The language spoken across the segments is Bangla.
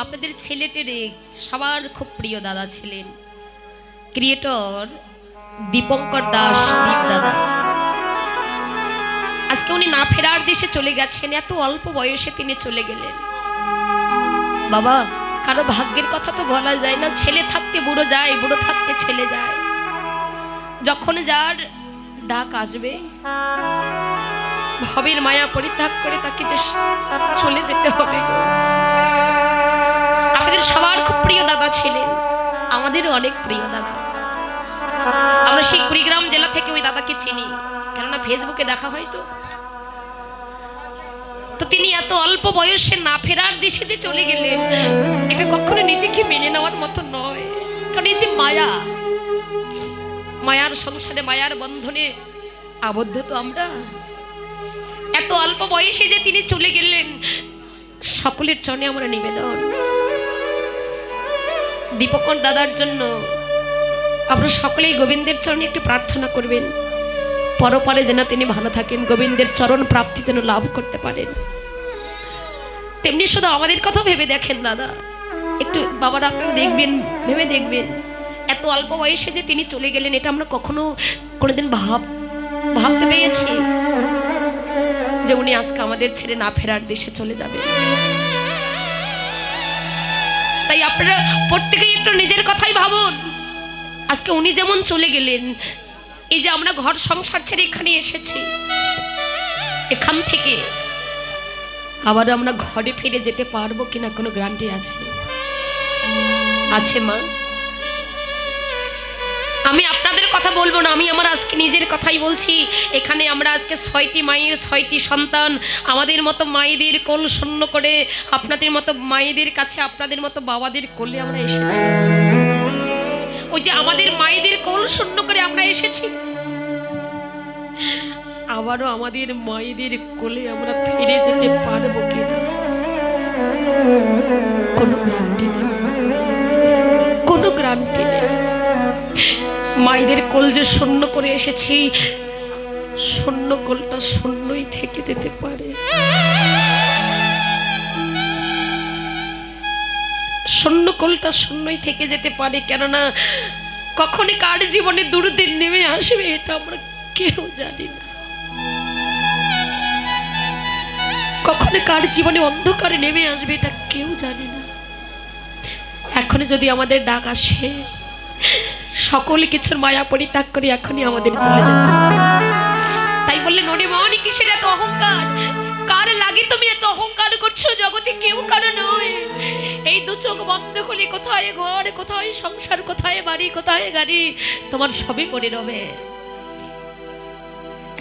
আপনাদের ছেলেটির সবার খুব প্রিয় দাদা ছিলেন, ক্রিয়েটর দীপঙ্কর দাস, দীপ দাদা। আজকে উনি না ফেরার দেশে চলে গেছেন, এত অল্প বয়সে তিনি চলে গেলেন। বাবা, কারো ভাগ্যের কথা তো বলা যায় না, ছেলে থাকতে বুড়ো যায়, বুড়ো থাকতে ছেলে যায়। যখন যার ডাক আসবে, ভবের মায়া পরিত্যাগ করে তাকে যে চলে যেতে হবে। আমাদের সবার খুব প্রিয় দাদা ছিলেন, আমাদেরও অনেক প্রিয় দাদা। আমরা সেই কুড়িগ্রাম জেলা থেকে ওই দাদাকে চিনি, কেননা ফেসবুকে দেখা হয়। তো তিনি এত অল্প বয়সে না ফেরার দেশে যে চলে গেলেন, এটা কখনো নিজেকে মেনে নেওয়ার মতো নয়। কারণ এই যে মায়া, মায়ার সংসারে, মায়ার বন্ধনে আবদ্ধ তো আমরা। এত অল্প বয়সে যে তিনি চলে গেলেন, সকলের চরণে আমরা নিবেদন, দীপঙ্কর দাদার জন্য আপনারা সকলেই গোবিন্দের চরণে একটু প্রার্থনা করবেন, পরপরে যেন তিনি ভালো থাকেন, গোবিন্দের চরণ প্রাপ্তি যেন লাভ করতে পারেন। তেমনি শুধু আমাদের কথা ভেবে দেখেন দাদা, একটু বাবারা আপনারা দেখবেন, ভেবে দেখবেন, এত অল্প বয়সে যে তিনি চলে গেলেন, এটা আমরা কখনো কোনোদিন ভাবতে পেরেছি যে উনি আজকে আমাদের ছেড়ে না ফেরার দেশে চলে যাবে? তাই আপনারা প্রত্যেকেই একটু নিজের কথাই ভাবুন। আজকে উনি যেমন চলে গেলেন, এই যে আমরা ঘর সংসার ছেড়ে এখানে এসেছি, এখান থেকে আবার আমরা ঘরে ফিরে যেতে পারবো কিনা কোনো গ্যারান্টি আছে? আছে মা? আমি আপনাদের কথা বলবো না, আমি আমার আজকে নিজের কথাই বলছি। এখানে আমরা আজকে 6টি মায়ের 6টি সন্তান, আমাদের মতো মায়েদের কোল শূন্য করে, আপনাদের মতো মায়েদের কাছে, আপনাদের মতো বাবাদের কোলে আমরা এসেছি। ওই যে আমাদের মায়েদের কোল শূন্য করে আমরা এসেছি, আবারও আমাদের মায়েদের কোলে আমরা ফিরে যেতে পারবো কিনা কোনো গ্যারান্টি নেই, কোনো গ্যারান্টি নেই। মায়েদের কোল যে শূন্য করে এসেছি, শূন্য কোলটা শূন্যই থেকে যেতে পারে, শূন্য কোলটা শূন্যই থেকে যেতে পারে। কেননা কখনই কার জীবনে দুর্দিন নেমে আসবে এটা আমরা কেউ জানি না, কখনো কার জীবনে অন্ধকারে নেমে আসবে এটা কেউ জানে না। এখনই যদি আমাদের ডাক আসে, সকলে কিছুর মায়া পরিত্যাগ করে এখনই আমাদের চলে যেতে। তাই বললেন, ওরে মনি কিসের এত অহংকার? কার লাগে তুমি এত অহংকার করছো? জগতে কেউ কারো নয়। এই দু চোখ বন্ধ করলে কোথায় ঘর, কোথায় সংসার, কোথায় বাড়ি, কোথায় গাড়ি, তোমার সবই পড়ে রবে।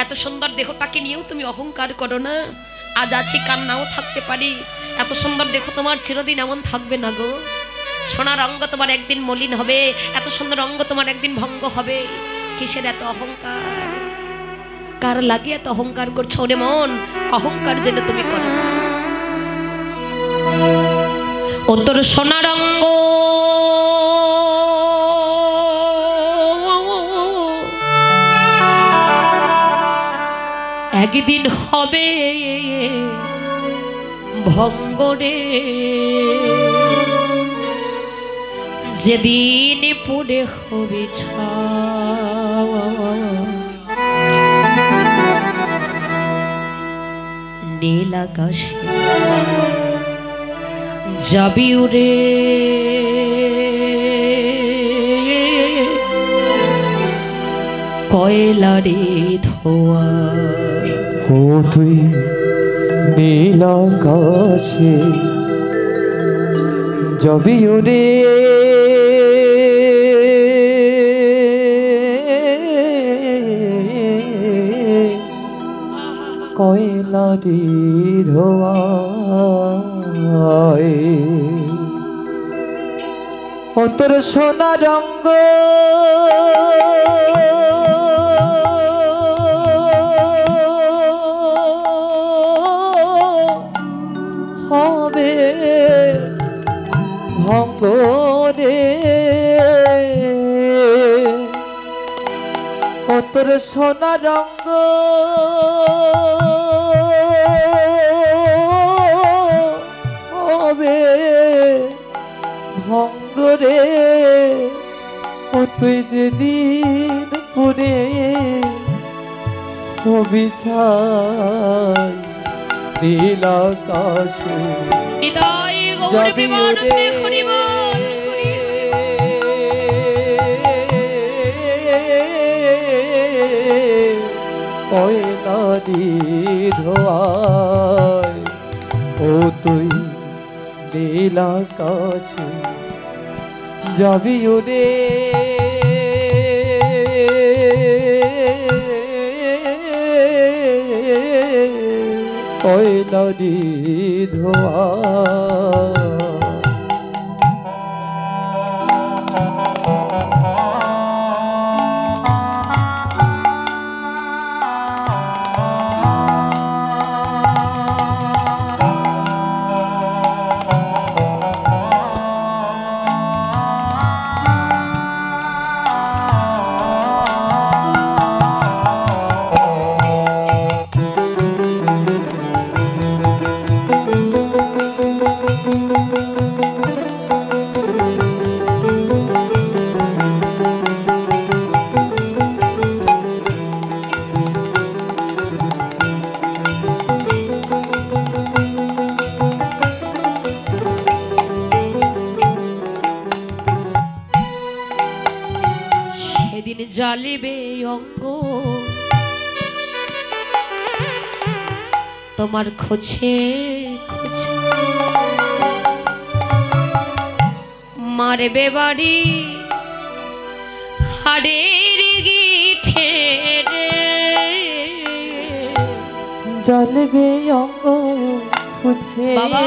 এত সুন্দর দেহটাকে নিয়েও তুমি অহংকার করো না। আজ আছি, কাল নাও থাকতে পারি। এত সুন্দর দেহ তোমার চিরদিন এমন থাকবে না গো। সোনার অঙ্গ তোমার একদিন মলিন হবে, এত সুন্দর অঙ্গ তোমার একদিন ভঙ্গ হবে। কিসের এত অহংকার? কার লাগে এত অহংকার করছো? ওরে মন, অহংকার যেন তুমি করো না। ও তোর সোনার অঙ্গ একদিন হবে ভঙ্গরে, যেদিন পুড়ে হবে নীল আকাশে যাবি উড়ে, কয়লারে ধোয়া। ও তুই নীল আকাশে যাবি উড়ে, কয়লারে ধোয়ায়। ও তোর সোনা রঙ্গ হবে ভঙ্গরে, ও তোর সোনা রঙ্গ হবে ভঙ্গ রে ও তুই যেদিন পুরে অবিছাই নীল আকাশে হৃদয় গৌর যাবি প্রেমানন্দে ওরে হরিবল কয়লারি ধোয়ায় ও তুই নীল আকাশে যাবি ওরে কয়লারি ধোয়া সেদিন জ্বালিবে অঙ্গ তোমার খোঁজে খোঁজে মারবে বাড়ি হাড়ের গিঠে জ্বলবে অঙ্গ খুঁজে বাবা।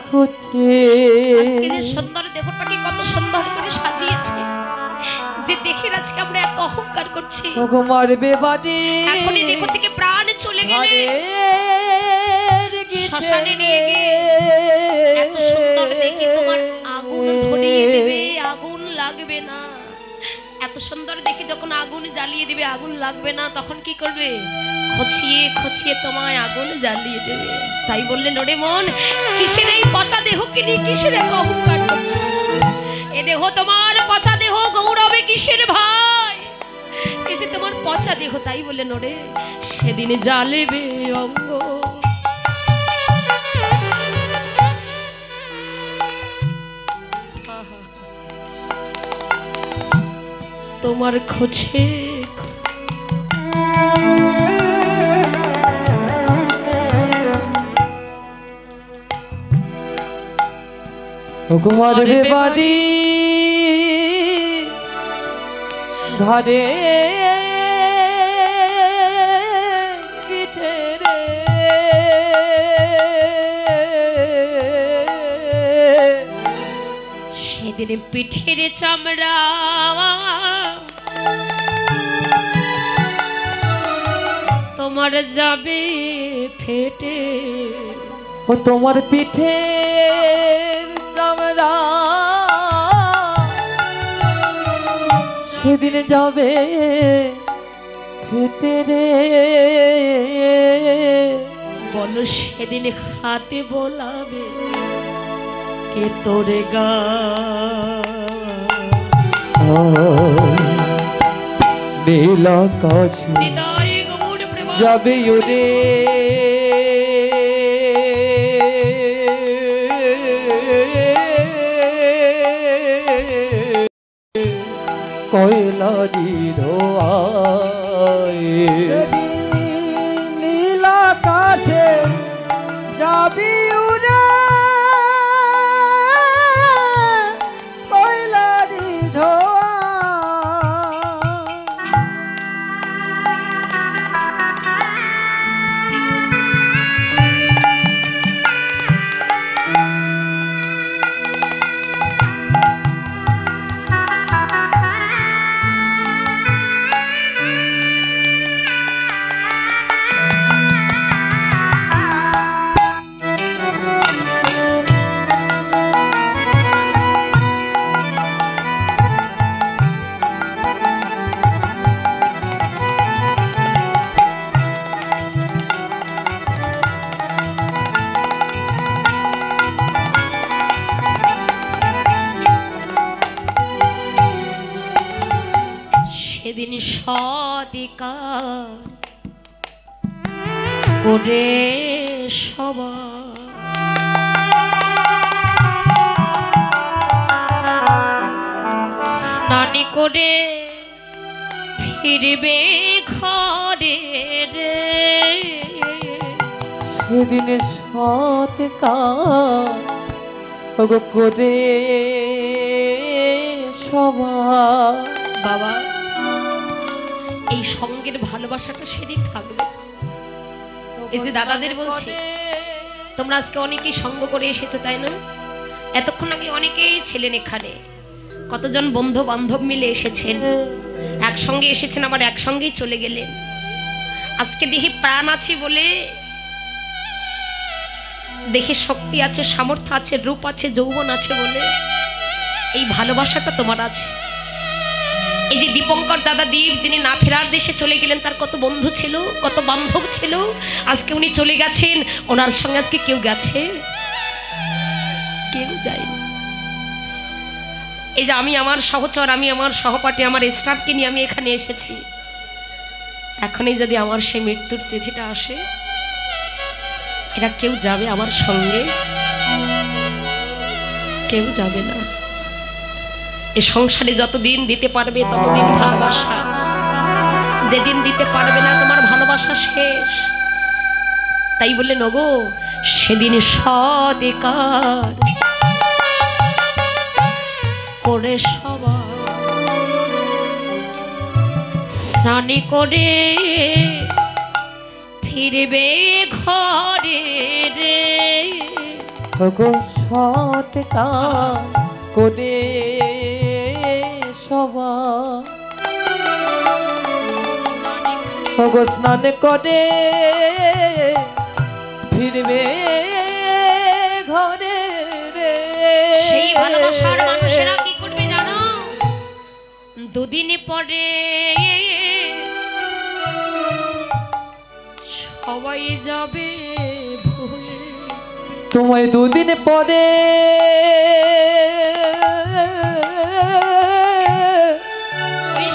খুঁজে আজকে যে সুন্দর দেহটাকে কত সুন্দর করে সাজিয়েছে যে দেখে আজকে আমরা এত অহংকার করছি ওগো মারবে বাড়ি এখনই দেহ থেকে প্রাণ চলে গেলে শ্মশানে নিয়ে গিয়ে এত সুন্দর দেখে তোমার আগুন ধরিয়ে দেবে, আগুন লাগবে না। এত সুন্দর দেখে যখন আগুন জ্বালিয়ে দিবে, আগুন লাগবে না, তখন কি করবে? খচিয়ে খচিয়ে তোমায় আগুন জ্বালিয়ে দেবে। তাই বললেন ওরে মন, কিসের এই পচা দেহকে নিয়ে কিসের এত অহংকার করছো? এ দেহ তোমার পচা দেহ, গৌরবে কিসের ভাই? এই যে তোমার পচা দেহ, তাই বললেন ওরে সেদিন জ্বালিবে অঙ্গ। তোমার খোঁজে মারবে বাড়ি ঘরে গিঠে রে সেদিন পিঠের চামড়া তোমার যাবে ফেটে। ও তোমার পিঠের চামড়া সেদিন যাবে ফেটে রে। বলো সেদিন হাতে বলাবে কে তোরে গা নীল আকাশ হৃদয় গৌর প্রেম যাবে ওরে কয়লারি ধোয়ায় নীল আকাশে যাবি উড়ে কয়লারি ধোয়া। সেদিন সদিকার করে সবার স্নানি করে ফিরবে ঘরে রে সেদিন সৎকার করে সবার। বাবা এই সঙ্গের ভালোবাসাটা সেদিন থাকবে। এই যে দাদাদের বলছি, তোমরা আজকে অনেকেই সঙ্গ করে এসেছো তাই না? এতক্ষণ আগে অনেকেই ছিলেন এখানে, কতজন বন্ধু বান্ধব মিলে এসেছেন, একসঙ্গে এসেছেন আবার একসঙ্গেই চলে গেলেন। আজকে দেখি প্রাণ আছে বলে, দেখে শক্তি আছে, সামর্থ্য আছে, রূপ আছে, যৌবন আছে বলে এই ভালোবাসাটা তোমার আছে। এই যে দীপঙ্কর দাদা দীপ, যিনি না ফেরার দেশে চলে গেলেন, তার কত বন্ধু ছিল, কত বান্ধব ছিল, আজকে উনি চলে গেছেন। ওনার সঙ্গে আজকে কেউ গেছে? কেউ যায়নি। এই যে আমি আমার সহচর, আমি আমার সহপাঠী, আমার স্টাফকে নিয়ে আমি এখানে এসেছি। এখনই যদি আমার সেই মৃত্যুর চিঠিটা আসে, এরা কেউ যাবে আমার সঙ্গে? কেউ যাবে না। এই সংসারে যতদিন দিতে পারবে ততদিন ভালোবাসা, যেদিন দিতে পারবে না তোমার ভালোবাসা শেষ। তাই বলে নগো সেদিন সদিকার করে সবার স্নানি করে ফিরবে ঘরে রে সৎকার করে সবার। স্নান করে ফিরবে ঘরে রে। সেই ভালোবাসার মানুষেরা কি করবে জানো? দুদিন পরে সবাই যাবে ভুলে। তোমায় দুদিন পরে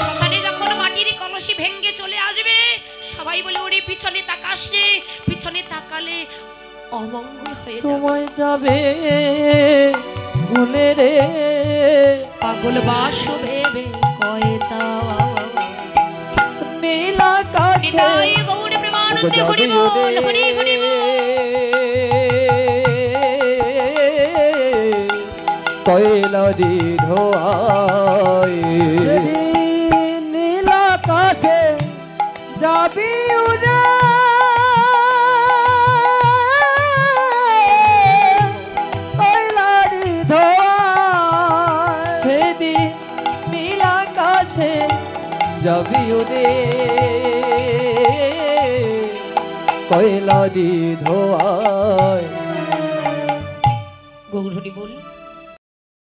শ্মশানে যখন মাটির কলসি ভেঙে চলে আসবে, সবাই বলে ওরে পিছনে তাকাস রে, পিছনে তাকালে অমঙ্গল হয়ে যাবে। তোমায় যাবে ভুলে রে। পাগল বাস ভেবে কয়তা নীল আকাশে গৌর প্রেমানন্দে হরি বল, হরি হরি বল। কয়লারি ধোয়ায় নীল আকাশে যাবি উড়ে। কয়লারি ধোয়ায় সেদিন নীল আকাশে যাবি উড়ে। কয়লারি ধোয়ায়। গৌর হরি বল।